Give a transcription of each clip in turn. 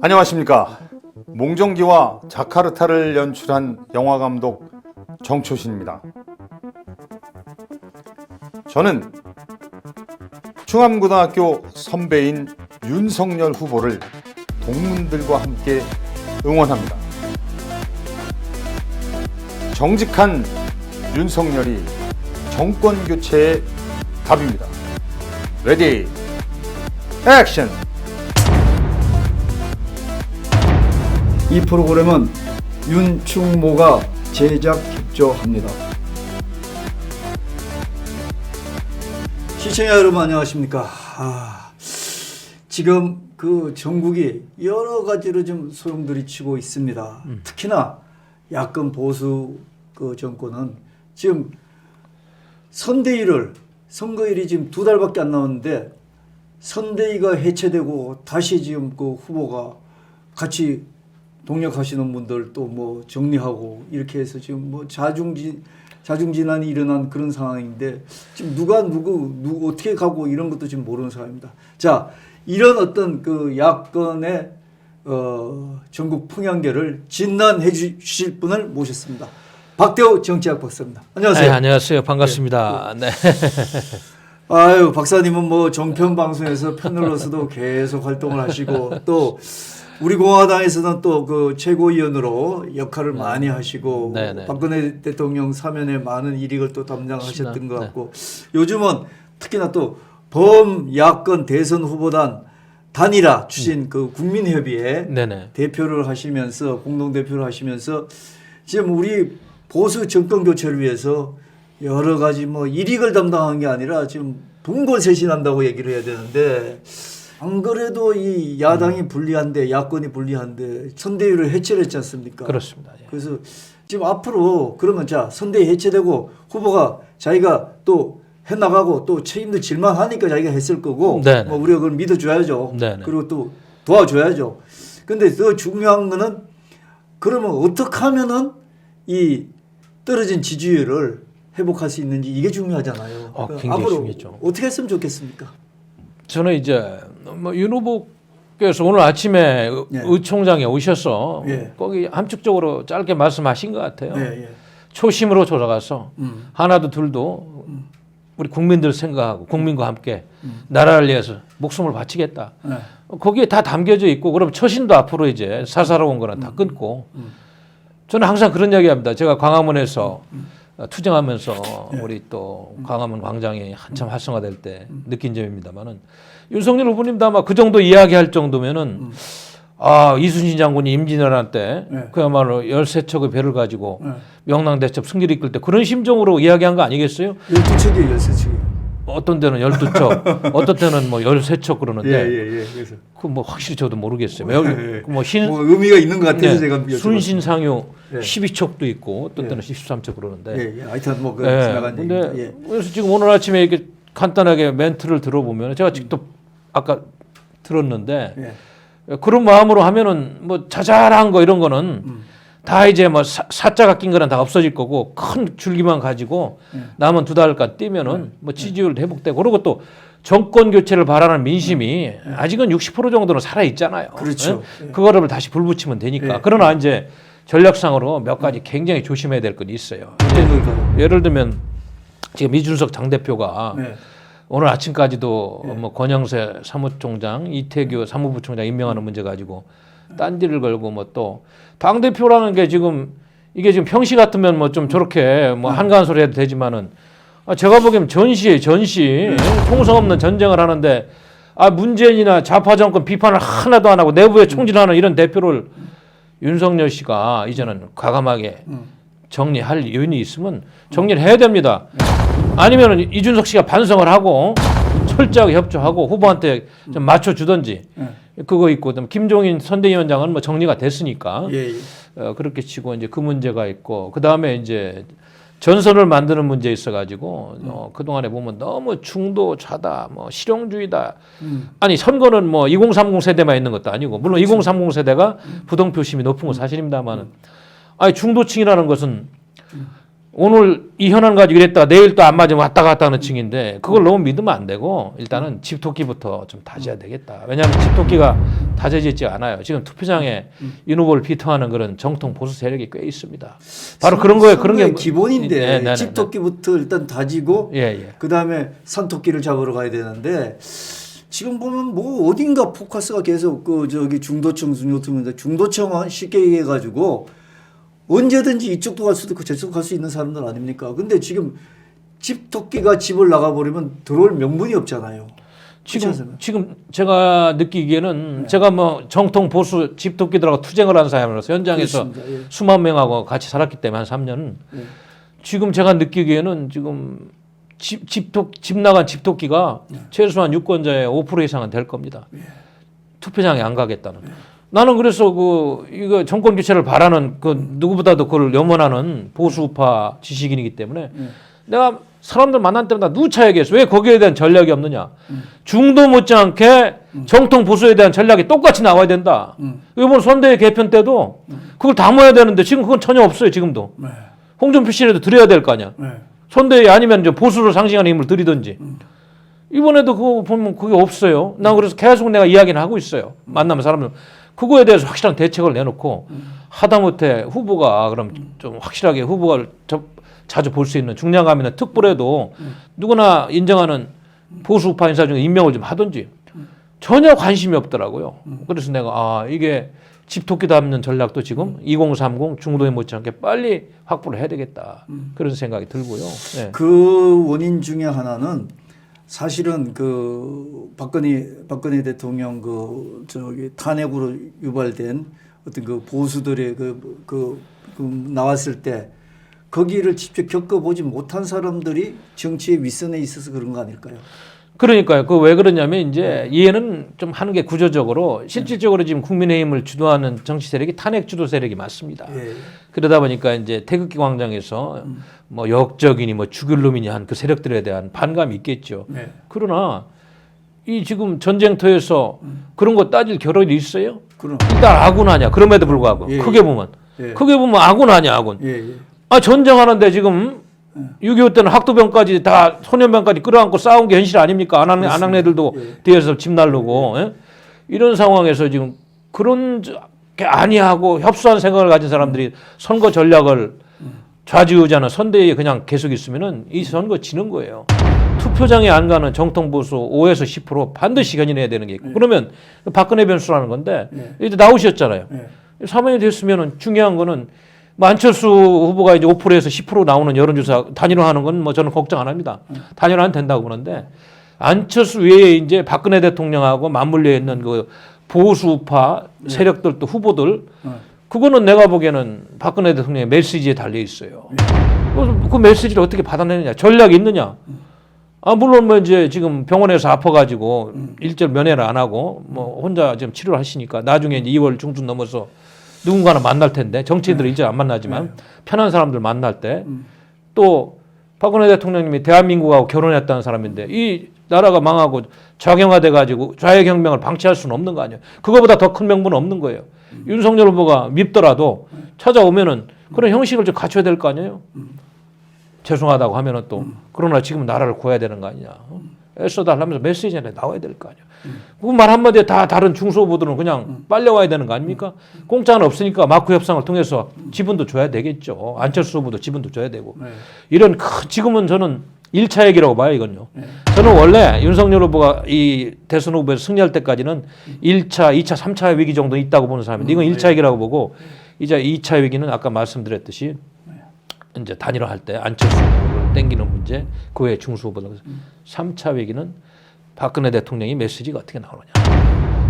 안녕하십니까. 몽정기와 자카르타를 연출한 영화감독 정초신입니다. 저는 충암고등학교 선배인 윤석열 후보를 동문들과 함께 응원합니다. 정직한 윤석열이 정권교체의 답입니다. 레디, 액션! 이 프로그램은 윤충모가 제작 협조합니다. 시청자 여러분 안녕하십니까? 지금 그 전국이 여러 가지로 좀 소용돌이 치고 있습니다. 특히나 야권 보수 그 정권은 지금 선거일이 지금 2달밖에 안 남았는데 선대위가 해체되고 다시 지금 그 후보가 같이 동력하시는 분들 또 뭐 정리하고 이렇게 해서 지금 뭐 자중진환이 일어난 그런 상황인데 지금 누구 어떻게 가고 이런 것도 지금 모르는 상황입니다. 자, 이런 어떤 그 야권의 전국 풍향계를 진단해 주실 분을 모셨습니다. 박대호 정치학 박사입니다. 안녕하세요. 네, 안녕하세요. 반갑습니다. 네. 아유, 박사님은 뭐 정편 방송에서 패널로서도 계속 활동을 하시고 또 우리 공화당에서는 또 그 최고위원으로 역할을 많이 하시고 네네. 박근혜 대통령 사면에 많은 일익을 또 담당하셨던 것 같고 요즘은 특히나 또 범야권 대선 후보단 단일화 추진 그 국민협의회 네네. 대표를 하시면서 공동대표를 하시면서 지금 우리 보수 정권 교체를 위해서 여러 가지 뭐 일익을 담당한 게 아니라 지금 분골쇄신한다고 얘기를 해야 되는데 안 그래도 이 야당이 불리한데 야권이 불리한데 선대위를 해체를 했지 않습니까? 그렇습니다. 예. 그래서 지금 앞으로 그러면 자 선대위 해체되고 후보가 자기가 또 해나가고 또 책임도 질만 하니까 자기가 했을 거고 네네. 뭐 우리가 그걸 믿어줘야죠. 네네. 그리고 또 도와줘야죠. 근데 더 중요한 거는 그러면 어떻게 하면은 이 떨어진 지지율을 회복할 수 있는지 이게 중요하잖아요. 그러니까 굉장히 앞으로 중요하죠. 어떻게 했으면 좋겠습니까? 저는 이제 뭐 윤 후보께서 오늘 아침에 예. 의총장에 오셔서 예. 거기 함축적으로 짧게 말씀하신 것 같아요. 예, 예. 초심으로 돌아가서 하나도 둘도 우리 국민들 생각하고 국민과 함께 나라를 위해서 목숨을 바치겠다. 예. 거기에 다 담겨져 있고 그럼 처신도 앞으로 이제 사사로운 거는 다 끊고 저는 항상 그런 이야기합니다. 제가 광화문에서 투쟁하면서 예. 우리 또 광화문 광장이 한참 활성화될 때 느낀 점입니다만은 윤석열 후보님도 아마 그 정도 이야기할 정도면은 이순신 장군이 임진왜란 때 예. 그야말로 13척의 배를 가지고 예. 명랑대첩 승리를 이끌 때 그런 심정으로 이야기한 거 아니겠어요? 12척이에요, 13척이. 어떤 때는 12척, 어떤 때는 뭐 13척 그러는데 예. 그래서 그 뭐 확실히 저도 모르겠어요. 예. 뭐 뭐 의미가 있는 것 같아서 네, 제가 여쭤봤습니다. 순신상유 예. 12척도 있고 어떤 예. 때는 13척 그러는데. 예. 하여튼 뭐 그 예. 지나간 근데 얘기입니다. 예. 그래서 지금 오늘 아침에 이렇게 간단하게 멘트를 들어보면 제가 직접 아까 들었는데 예. 그런 마음으로 하면은 뭐 자잘한 거 이런 거는 다 이제 뭐 사자가 낀 거는 다 없어질 거고 큰 줄기만 가지고 남은 2달간 뛰면은 뭐 지지율 회복되고 그리고 또 정권 교체를 바라는 민심이 아직은 60% 정도는 살아 있잖아요. 그렇죠. 예? 그거를 다시 불붙이면 되니까. 예. 그러나 이제 전략상으로 몇 가지 굉장히 조심해야 될 건 있어요. 어떤 걸까요? 예를 들면 지금 이준석 당대표가 네. 오늘 아침까지도 뭐 권영세 사무총장, 이태규 사무부총장 임명하는 문제 가지고 딴지를 걸고 뭐 또 당대표라는 게 지금 이게 지금 평시 같으면 뭐 좀 저렇게 뭐 한가한 소리 해도 되지만은 제가 보기엔 전시예요, 전시. 통성 없는 전쟁을 하는데 문재인이나 좌파 정권 비판을 하나도 안 하고 내부에 총질하는 이런 대표를 윤석열 씨가 이제는 과감하게 정리할 요인이 있으면 정리를 해야 됩니다. 아니면 이준석 씨가 반성을 하고 철저하게 협조하고 후보한테 좀 맞춰주든지 그거 있고 김종인 선대위원장은 뭐 정리가 됐으니까 예. 그렇게 치고 이제 그 문제가 있고 그 다음에 이제 전선을 만드는 문제 있어가지고 그 동안에 보면 너무 중도 좌다 뭐 실용주의다 아니 선거는 뭐 2030 세대만 있는 것도 아니고 물론 2030 세대가 부동표심이 높은 건 사실입니다만은 아니 중도층이라는 것은 오늘 이 현안 가지고 이랬다가 내일 또 안 맞으면 왔다 갔다 하는 층인데 그걸 너무 믿으면 안 되고 일단은 집토끼부터 좀 다져야 되겠다. 왜냐하면 집토끼가 다져지지 않아요. 지금 투표장에 윤 후보를 비토하는 그런 정통 보수 세력이 꽤 있습니다. 바로 그런 거에 그런 게 기본인데 네. 집토끼부터 일단 다지고 예. 그 다음에 산토끼를 잡으러 가야 되는데 지금 보면 뭐 어딘가 포커스가 계속 그 저기 중도층인데 중도층은 쉽게 얘기해가지고 언제든지 이쪽도 갈 수도 있고 저쪽도 갈 수 있는 사람들 아닙니까? 근데 지금 집토끼가 집을 나가버리면 들어올 명분이 없잖아요. 지금 제가 느끼기에는 제가 뭐 정통 보수 집토끼들하고 투쟁을 한 사람으로서 현장에서 그렇습니다. 예. 수만 명하고 같이 살았기 때문에 한 3년은 예. 지금 제가 느끼기에는 지금 집 나간 집토끼가 최소한 유권자의 5% 이상은 될 겁니다. 투표장에 안 가겠다는. 나는 그래서 이거 정권 교체를 바라는 누구보다도 그걸 염원하는 보수파 지식인이기 때문에 내가 사람들 만날 때마다 누차 얘기했어. 왜 거기에 대한 전략이 없느냐. 중도 못지않게 정통 보수에 대한 전략이 똑같이 나와야 된다. 이번 선대위 개편 때도 그걸 담아야 되는데 지금 그건 전혀 없어요. 지금도. 네. 홍준표 씨라도 드려야 될 거 아니야. 네. 선대위 아니면 이제 보수를 상징하는 힘을 들이든지. 이번에도 그거 보면 그게 없어요. 난 그래서 계속 내가 이야기는 하고 있어요. 만나면 사람들. 그거에 대해서 확실한 대책을 내놓고 하다못해 후보가 그럼 좀 확실하게 후보가 자주 볼 수 있는 중량감 있는 특보라도 누구나 인정하는 보수파 인사 중에 임명을 좀 하든지 전혀 관심이 없더라고요. 그래서 내가 이게 집토끼 담는 전략도 지금 2030 중도에 못지않게 빨리 확보를 해야 되겠다. 그런 생각이 들고요. 네. 그 원인 중에 하나는 사실은 그 박근혜 대통령 탄핵으로 유발된 어떤 그 보수들의 그 나왔을 때 거기를 직접 겪어보지 못한 사람들이 정치의 윗선에 있어서 그런 거 아닐까요? 그러니까요. 왜 그러냐면 이제 이해는 좀 하는 게 구조적으로 실질적으로 지금 국민의힘을 주도하는 정치 세력이 탄핵 주도 세력이 맞습니다. 예. 그러다 보니까 이제 태극기 광장에서 뭐 역적이니 뭐 죽일 놈이니 한 그 세력들에 대한 반감이 있겠죠. 네. 그러나 이 지금 전쟁터에서 그런 거 따질 겨를이 있어요? 그럼. 일단 아군 아니야. 그럼에도 불구하고 예, 크게 보면 예. 크게 보면 아군 아니야 아군. 예. 전쟁하는데 지금 6.25 때는 학도병까지 다 소년병까지 끌어안고 싸운 게 현실 아닙니까? 안학내들도 뒤에서 집 날르고 이런 상황에서 지금 그런 게 아니하고 협소한 생각을 가진 사람들이 선거 전략을 좌지우지하는 선대위에 그냥 계속 있으면은 이 선거 지는 거예요. 투표장에 안 가는 정통 보수 5에서 10% 반드시 견인해야 되는 게 있고 그러면 박근혜 변수라는 건데 이제 나오셨잖아요. 사면이 됐으면은 중요한 거는 안철수 후보가 이제 5%에서 10% 나오는 여론조사 단일화하는 건 뭐 저는 걱정 안 합니다. 단일화는 된다고 보는데 안철수 외에 이제 박근혜 대통령하고 맞물려 있는 그 보수파 세력들 또 후보들 그거는 내가 보기에는 박근혜 대통령의 메시지에 달려 있어요. 그 메시지를 어떻게 받아내느냐 전략이 있느냐. 물론 뭐 이제 지금 병원에서 아파가지고 일절 면회를 안 하고 뭐 혼자 지금 치료를 하시니까 나중에 이제 2월 중순 넘어서 누군가는 만날 텐데 정치인들은 이제 안 만나지만 편한 사람들 만날 때 또 박근혜 대통령님이 대한민국하고 결혼했다는 사람인데 이 나라가 망하고 좌경화돼 가지고 좌익혁명을 방치할 수는 없는 거 아니에요. 그거보다 더 큰 명분은 없는 거예요. 윤석열 후보가 밉더라도 찾아오면은 그런 형식을 좀 갖춰야 될 거 아니에요. 죄송하다고 하면은 또 그러나 지금 나라를 구해야 되는 거 아니냐. 애써달라면서 메시지 안에 나와야 될 거 아니야. 그 말 한마디에 다 다른 중소부들은 그냥 빨려와야 되는 거 아닙니까? 공짜는 없으니까 마크 협상을 통해서 지분도 줘야 되겠죠. 안철수 후보도 지분도 줘야 되고. 이런 지금은 저는 1차 얘기라고 봐요, 이건요. 저는 원래 윤석열 후보가 이 대선 후보에서 승리할 때까지는 1차, 2차, 3차 위기 정도 있다고 보는 사람인데 이건 1차 위기라고 보고 이제 2차 위기는 아까 말씀드렸듯이 이제 단일화할 때 안철수 후보를 땡기는 문제, 그 외에 중수 후보들. 3차 위기는 박근혜 대통령이 메시지가 어떻게 나오느냐.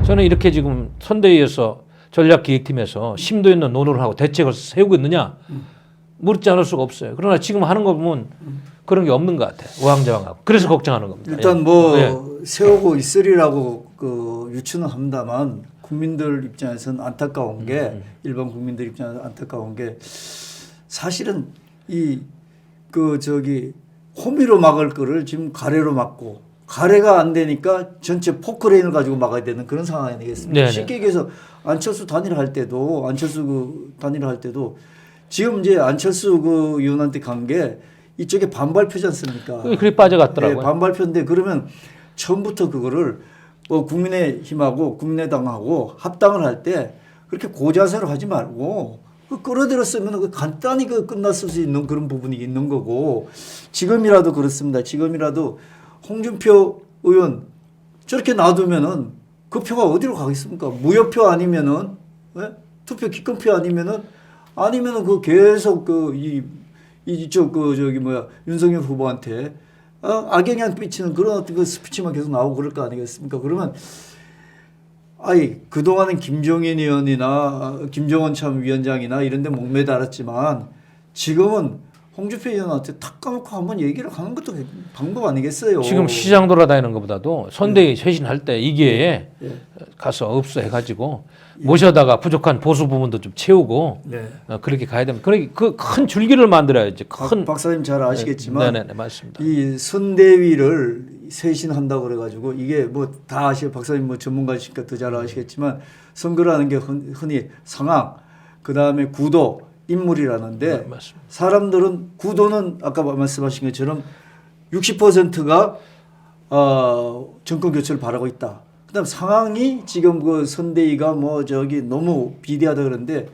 저는 이렇게 지금 선대위에서 전략기획팀에서 심도 있는 논의를 하고 대책을 세우고 있느냐 묻지 않을 수가 없어요. 그러나 지금 하는 거 보면 그런 게 없는 것 같아요. 우왕좌왕하고. 그래서 걱정하는 겁니다. 일단 세우고 있으리라고 유추는 합니다만 국민들 입장에서는 안타까운 게 일반 국민들 입장에서 안타까운 게 사실은 호미로 막을 거를 지금 가래로 막고 가래가 안 되니까 전체 포크레인을 가지고 막아야 되는 그런 상황이 되겠습니다. 네네. 쉽게 얘기해서 안철수 단일화할 때도 지금 이제 안철수 그 의원한테 간 게 이쪽에 반발표지 않습니까? 그게 빠져갔더라고요. 네, 반발표인데 그러면 처음부터 그거를 뭐 국민의힘하고 국민의당하고 합당을 할 때 그렇게 고자세로 하지 말고 그 끌어들였으면 그 간단히 그 끝났을 수 있는 그런 부분이 있는 거고 지금이라도 그렇습니다. 지금이라도 홍준표 의원 저렇게 놔두면은 그 표가 어디로 가겠습니까? 무효표 아니면은 예? 투표 기권표 아니면은 그 계속 이쪽 저기 뭐야 윤석열 후보한테 악영향 끼치는 그런 어떤 그 스피치만 계속 나오고 그럴 거 아니겠습니까? 그러면 그동안은 김종인 의원이나 김종원 참위원장이나 이런 데 목매달았지만 지금은 홍준표 의원한테 탁 까놓고 한번 얘기를 하는 것도 방법 아니겠어요? 지금 시장 돌아다니는 것보다도 선대위 쇄신할 때 이 기회에 가서 읍수해가지고 모셔다가 부족한 보수 부분도 좀 채우고 네. 그렇게 가야 됩니다. 그러니까 그 큰 줄기를 만들어야지. 큰 박사님 잘 아시겠지만 네네 맞습니다. 이 선대위를 쇄신한다고 그래가지고 이게 뭐 다 아시고 박사님 뭐 전문가시니까 더 잘 아시겠지만 선거라는 게 흔히 상황 그 다음에 구도 인물이라는데 맞습니다. 사람들은 구도는 아까 말씀하신 것처럼 60%가 정권 교체를 바라고 있다. 그다음 상황이 지금 그 선대위가 뭐 저기 너무 비대하다 그러는데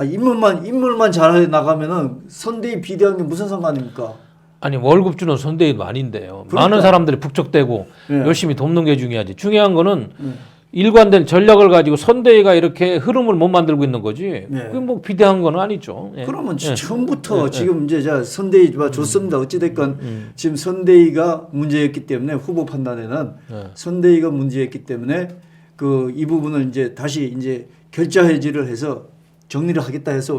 인물만 잘 나가면은 선대위 비대한 게 무슨 상관입니까? 아니 월급 주는 선대위도 아닌데요. 그러니까. 많은 사람들이 북적대고 네. 열심히 돕는 게 중요하지. 중요한 거는 일관된 전략을 가지고 선대위가 이렇게 흐름을 못 만들고 있는 거지. 네. 그게 뭐 비대한 건 아니죠. 예. 그러면 예. 처음부터 지금 이제 선대위가 좋습니다. 어찌됐건 지금 선대위가 문제였기 때문에 후보 판단에는 선대위가 문제였기 때문에 이 부분을 이제 다시 이제 결자 해지를 해서 정리를 하겠다 해서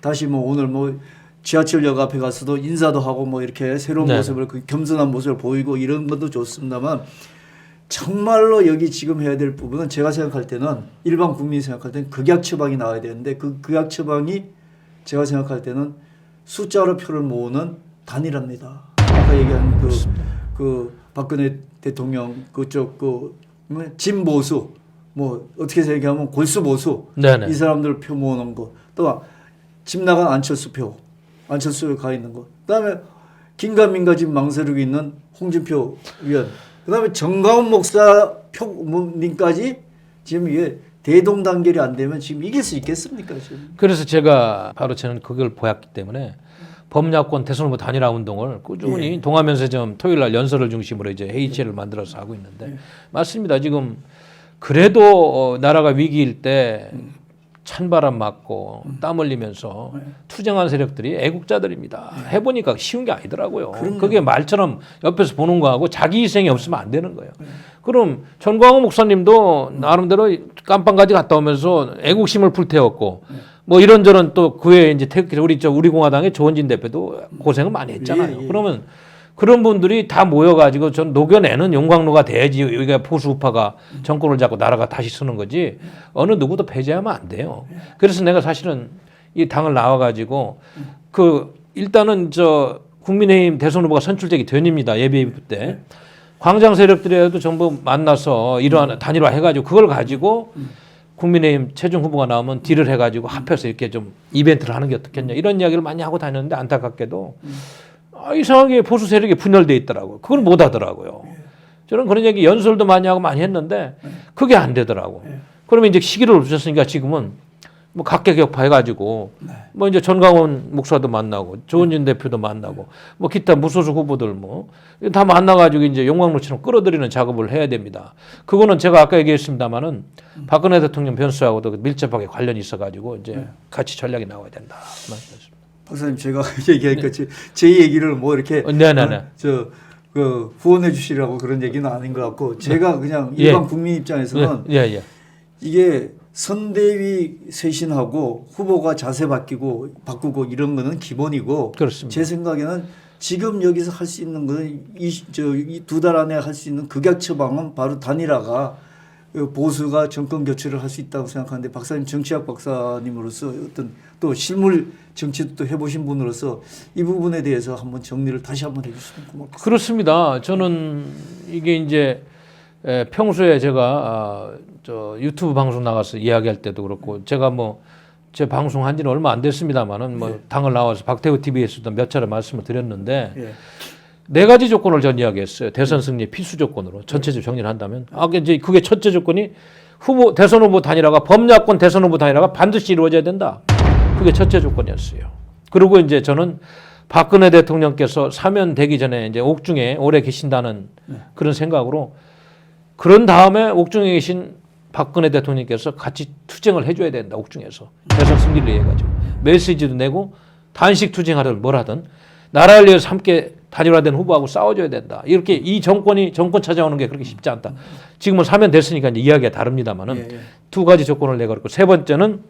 다시 뭐 오늘 뭐 지하철역 앞에 가서도 인사도 하고 뭐 이렇게 새로운 네. 모습을 겸손한 모습을 보이고 이런 것도 좋습니다만 정말로 여기 지금 해야 될 부분은 제가 생각할 때는 일반 국민이 생각할 때는 극약 처방이 나와야 되는데 그 극약 처방이 제가 생각할 때는 숫자로 표를 모으는 단일화입니다. 아까 얘기한 그 박근혜 대통령 그쪽 진보수 뭐 어떻게 생각하면 골수보수 네네. 이 사람들 표 모으는 거 또 집 나간 안철수 가 있는 거 그다음에 긴가민가 지금 망설이고 있는 홍준표 의원 그다음에 정가훈 목사 표님까지 지금 이게 대동단결이 안 되면 지금 이길 수 있겠습니까 지금? 그래서 제가 바로 저는 그걸 보였기 때문에 범야권 대선 후보 단일화 운동을 꾸준히 동아면세점 토요일 날 연설을 중심으로 이제 회의체를 만들어서 하고 있는데 맞습니다. 지금 그래도 나라가 위기일 때 찬바람 맞고 땀 흘리면서 투쟁한 세력들이 애국자들입니다. 해보니까 쉬운 게 아니더라고요. 그게 말처럼 옆에서 보는 거하고 자기 희생이 없으면 안 되는 거예요. 그럼 전광훈 목사님도 나름대로 깜빵까지 갔다 오면서 애국심을 불태웠고 뭐 이런저런 또 그에 이제 우리 공화당의 조원진 대표도 고생을 많이 했잖아요. 그러면 그런 분들이 다 모여가지고 전 녹여내는 용광로가 돼야지 여기가 보수 우파가 정권을 잡고 나라가 다시 서는 거지 어느 누구도 배제하면 안 돼요. 그래서 내가 사실은 이 당을 나와가지고 일단은 국민의힘 대선 후보가 선출되기 전입니다. 예비입 때 광장 세력들이라도 전부 만나서 이러한 단일화 해가지고 그걸 가지고 국민의힘 최종 후보가 나오면 딜을 해가지고 합해서 이렇게 좀 이벤트를 하는 게 어떻겠냐 이런 이야기를 많이 하고 다녔는데 안타깝게도 이상하게 보수 세력이 분열돼 있더라고요. 그걸 못 하더라고요. 저는 그런 얘기 연설도 많이 하고 많이 했는데 그게 안 되더라고. 그러면 이제 시기를 놓쳤으니까 지금은 뭐 각계격파 해가지고 뭐 이제 전광훈 목사도 만나고 조은진 대표도 만나고 뭐 기타 무소속 후보들 뭐 다 만나가지고 이제 용광로처럼 끌어들이는 작업을 해야 됩니다. 그거는 제가 아까 얘기했습니다마는 박근혜 대통령 변수하고도 밀접하게 관련이 있어가지고 이제 같이 전략이 나와야 된다. 말씀드렸습니다. 박사님 제가 얘기하니까 제 얘기를 뭐 이렇게 네네네. 후원해 주시라고 그런 얘기는 아닌 것 같고 제가 그냥 일반 국민 입장에서는 이게 선대위 쇄신하고 후보가 자세 바꾸고 이런 거는 기본이고 그렇습니다. 제 생각에는 지금 여기서 할 수 있는 거는 이 두 달 안에 할 수 있는 극약 처방은 바로 단일화가 보수가 정권 교체를 할 수 있다고 생각하는데 박사님 정치학 박사님으로서 어떤 또 실물 정치도 또 해보신 분으로서 이 부분에 대해서 한번 정리를 다시 한번 해주시면 고맙겠습니다. 그렇습니다. 저는 이게 이제 평소에 제가 유튜브 방송 나가서 이야기할 때도 그렇고 제가 뭐 제 방송한 지는 얼마 안 됐습니다만은 뭐 당을 나와서 박태우 TV에서도 몇 차례 말씀을 드렸는데 예. 네 가지 조건을 전 이야기했어요. 대선 승리 필수 조건으로 전체적으로 정리를 한다면 이제 그게 첫째 조건이 대선 후보 단일화가 법야권 대선 후보 단일화가 반드시 이루어져야 된다. 그게 첫째 조건이었어요. 그리고 이제 저는 박근혜 대통령께서 사면되기 전에 이제 옥중에 오래 계신다는 그런 생각으로 그런 다음에 옥중에 계신 박근혜 대통령께서 같이 투쟁을 해줘야 된다. 옥중에서 대선 승리를 위해 가지고 메시지도 내고 단식 투쟁하든 뭘 하든 나라를 위해서 함께 단일화된 후보하고 싸워줘야 된다. 이렇게 이 정권 찾아오는 게 그렇게 쉽지 않다. 지금은 사면됐으니까 이제 이야기가 다릅니다만은 예. 두 가지 조건을 내걸고 세 번째는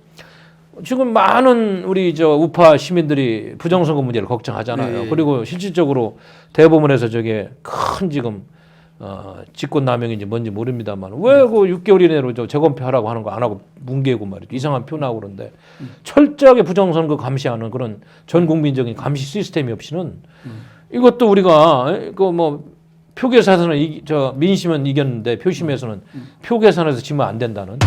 지금 많은 우리 우파 시민들이 부정선거 문제를 걱정하잖아요. 예. 그리고 실질적으로 대법원에서 저게 큰 지금 직권남용인지 뭔지 모릅니다만 왜 그 6개월 이내로 재검표하라고 하는 거 안 하고 뭉개고 말이죠. 이상한 표 나오고 그런데 철저하게 부정선거 감시하는 그런 전 국민적인 감시 시스템이 없이는 이것도 우리가 그 뭐 표 계산에서는 민심은 이겼는데 표심에서는 표 계산에서 지면 안 된다는.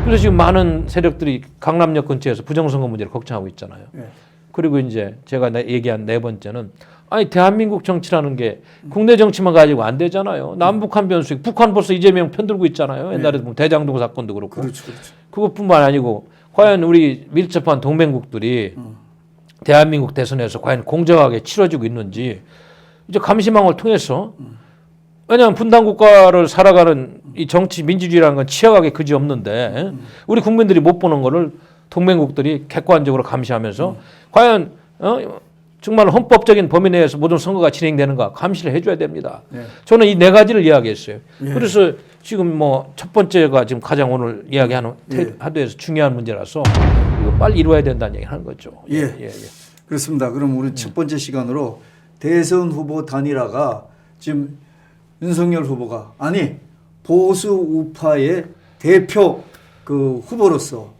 그래서 지금 많은 세력들이 강남역 근처에서 부정선거 문제를 걱정하고 있잖아요. 예. 그리고 이제 제가 얘기한 네 번째는 대한민국 정치라는 게 국내 정치만 가지고 안 되잖아요. 남북한 변수, 북한 벌써 이재명 편들고 있잖아요. 옛날에 보면 대장동 사건도 그렇고. 그렇죠. 그것뿐만 아니고 과연 우리 밀접한 동맹국들이 대한민국 대선에서 과연 공정하게 치러지고 있는지 이제 감시망을 통해서 왜냐하면 분단 국가를 살아가는 이 정치 민주주의라는 건 치열하게 그지없는데 우리 국민들이 못 보는 거를 동맹국들이 객관적으로 감시하면서 과연 정말 헌법적인 범위 내에서 모든 선거가 진행되는가 감시를 해줘야 됩니다. 네. 저는 이 네 가지를 이야기했어요. 그래서 지금 뭐 첫 번째가 지금 가장 오늘 이야기하는 하도에서 중요한 문제라서 이거 빨리 이루어야 된다는 얘기 하는 거죠. 예. 그렇습니다. 그럼 우리 첫 번째 시간으로 대선 후보 단일화가 지금 윤석열 후보가 보수 우파의 대표 그 후보로서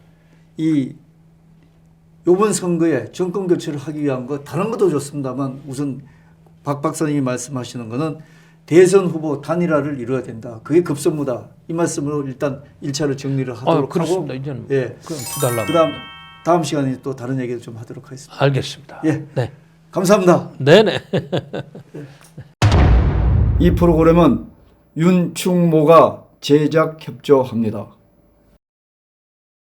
이번 선거에 정권 교체를 하기 위한 거 다른 것도 좋습니다만 우선 박 박사님이 말씀하시는 거는 대선 후보 단일화를 이루어야 된다. 그게 급선무다. 이 말씀으로 일단 1차를 정리를 하도록 그렇습니다. 하고 이제는 예. 그럼 두달라고. 다음 시간에 또 다른 얘기를 좀 하도록 하겠습니다. 알겠습니다. 예. 네. 감사합니다. 네네. 이 프로그램은 윤충모가 제작 협조합니다.